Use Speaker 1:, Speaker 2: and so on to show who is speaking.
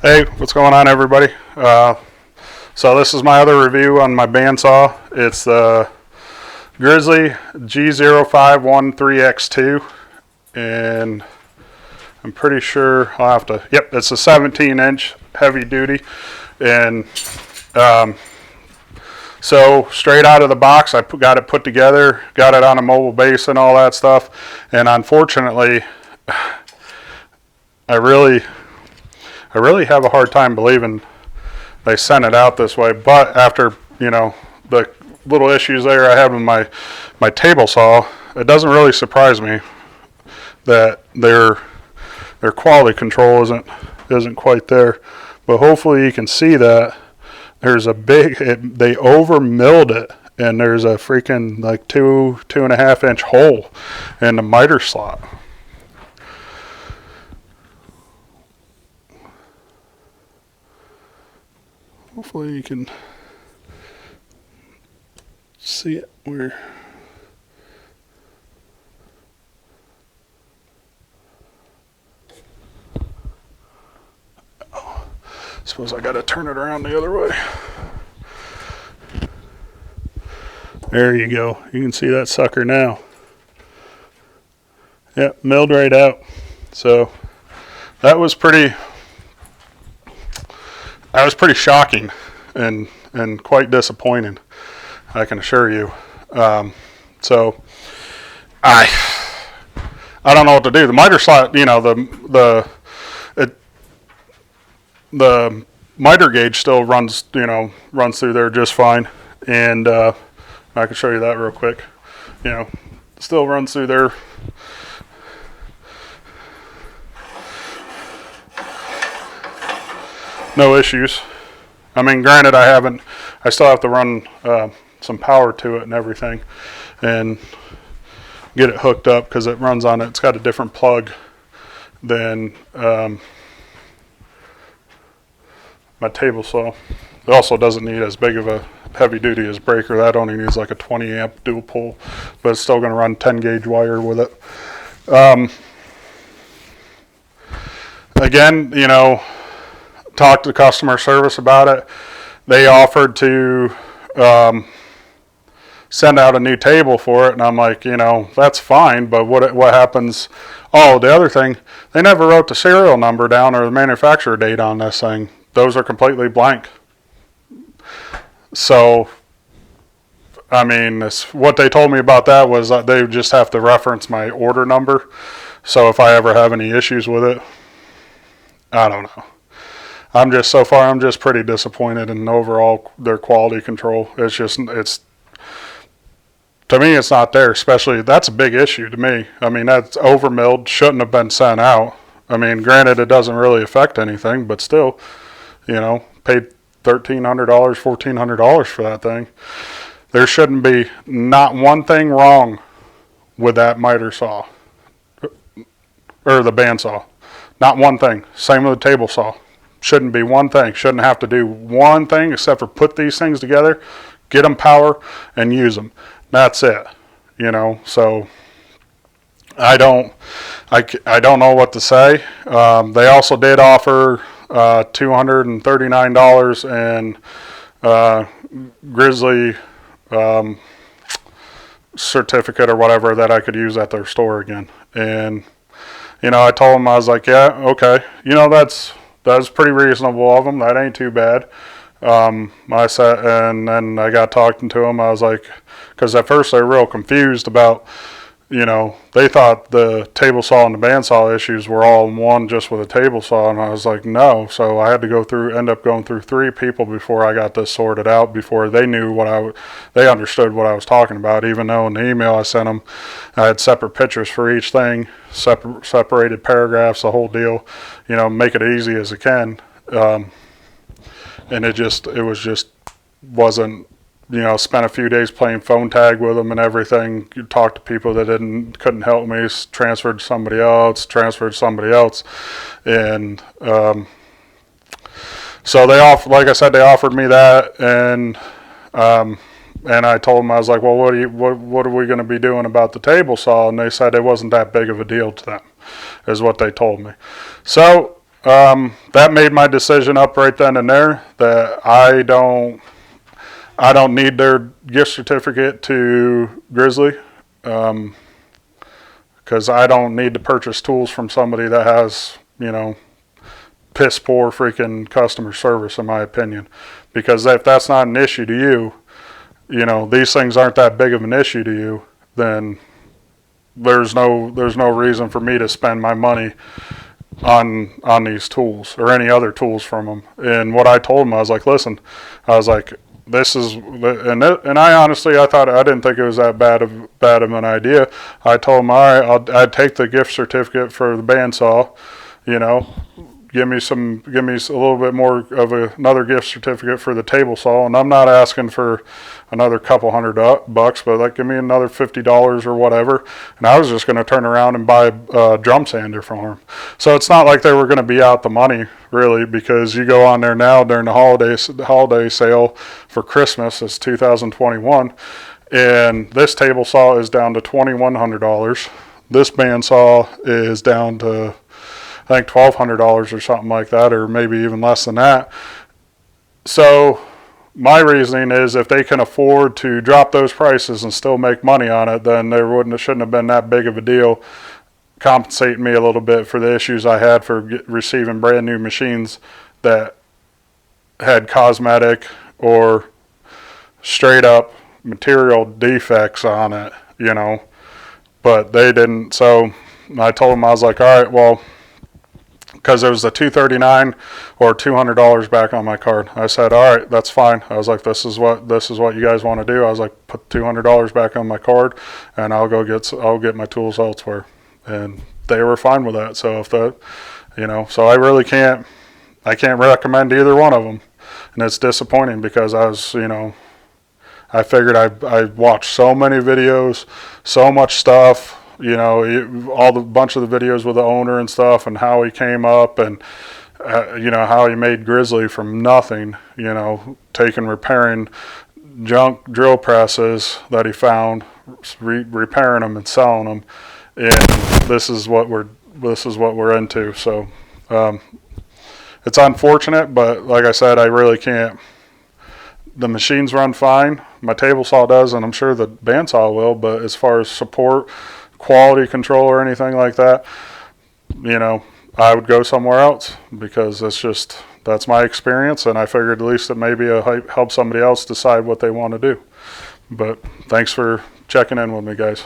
Speaker 1: Hey, what's going on, everybody? So this is my other review on my bandsaw. It's the Grizzly G0513X2, and I'm pretty sure I'll have to. Yep, it's a 17-inch heavy duty, and so straight out of the box, I got it put together, got it on a mobile base and all that stuff, and unfortunately, I really have a hard time believing they sent it out this way. But after the little issues there I have with my table saw, it doesn't really surprise me that their quality control isn't quite there. But hopefully you can see that there's a they over milled it, and there's a freaking like 2.5 inch hole in the miter slot. Hopefully you can see it where. Oh, suppose I gotta turn it around the other way. There you go. You can see that sucker now. Yep, milled right out. So that was pretty shocking and quite disappointing, I can assure you. So I don't know what to do. The miter slot, the miter gauge still runs through there just fine, and I can show you that real quick. Still runs through there. No issues. I mean, granted, I still have to run some power to it and everything, and get it hooked up because it runs on it. It's got a different plug than my table saw. It also doesn't need as big of a heavy duty as breaker. That only needs like a 20 amp dual pole, but it's still going to run 10 gauge wire with it. Again, talked to customer service about it. They offered to send out a new table for it, and I'm like, that's fine, but what happens? Oh, the other thing, they never wrote the serial number down or the manufacturer date on this thing. Those are completely blank. So, I mean, what they told me about that was that they would just have to reference my order number. So if I ever have any issues with it, I don't know. I'm just pretty disappointed in overall their quality control. To me, it's not there. Especially, that's a big issue to me. I mean, that's over milled, shouldn't have been sent out. I mean, granted, it doesn't really affect anything, but still, paid $1,300, $1,400 for that thing. There shouldn't be not one thing wrong with that miter saw or the bandsaw. Not one thing. Same with the table saw. Shouldn't be one thing. Shouldn't have to do one thing except for put these things together, get them power, and use them. That's it. So I don't know what to say. They also did offer $239 and Grizzly certificate or whatever that I could use at their store again. And I told them, I was like, yeah, okay. That's pretty reasonable of them. That ain't too bad. I said, and then I got talking to them. I was like, because at first they were real confused about, they thought the table saw and the bandsaw issues were all in one just with a table saw, and I was like, no. So I had to end up going through 3 people before I got this sorted out, before they knew they understood what I was talking about. Even though in the email I sent them, I had separate pictures for each thing, separated paragraphs, the whole deal. Make it easy as I can. And it wasn't. Spent a few days playing phone tag with them and everything. You talked to people that couldn't help me, transferred to somebody else, and so like I said, they offered me that, and I told them, I was like, well, what are we going to be doing about the table saw? And they said it wasn't that big of a deal to them, is what they told me. So That made my decision up right then and there that I don't need their gift certificate to Grizzly, because I don't need to purchase tools from somebody that has, piss poor freaking customer service, in my opinion. Because if that's not an issue to you, these things aren't that big of an issue to you, then there's no reason for me to spend my money on these tools or any other tools from them. And what I told them, I was like, listen, I was like, this is, and I honestly, I didn't think it was that bad of an idea. I told them, all right, I'd take the gift certificate for the bandsaw, give me a little bit more of another gift certificate for the table saw, and I'm not asking for another couple $100, but like give me another $50 or whatever, and I was just going to turn around and buy a drum sander from them. So it's not like they were going to be out the money really, because you go on there now during the holiday sale for Christmas, it's 2021, and this table saw is down to $2,100. This bandsaw is down to, I think, $1,200 or something like that, or maybe even less than that. So my reasoning is, if they can afford to drop those prices and still make money on it, then there shouldn't have been that big of a deal compensating me a little bit for the issues I had for receiving brand new machines that had cosmetic or straight up material defects on it, but they didn't. So I told them, I was like, all right, well, because there was a $239 or $200 back on my card. I said, all right, that's fine. I was like, this is what you guys want to do. I was like, put $200 back on my card, and I'll get my tools elsewhere. And they were fine with that. So so I really can't recommend either one of them. And it's disappointing because I was, I figured I watched so many videos, so much stuff, all the bunch of the videos with the owner and stuff, and how he came up, and how he made Grizzly from nothing, repairing junk drill presses that he found, repairing them and selling them, and this is what we're into. So it's unfortunate, but like I said, I really can't. The machines run fine. My table saw does, and I'm sure the bandsaw will. But as far as support, quality control, or anything like that, I would go somewhere else, because that's my experience, and I figured at least that maybe help somebody else decide what they want to do. But thanks for checking in with me, guys.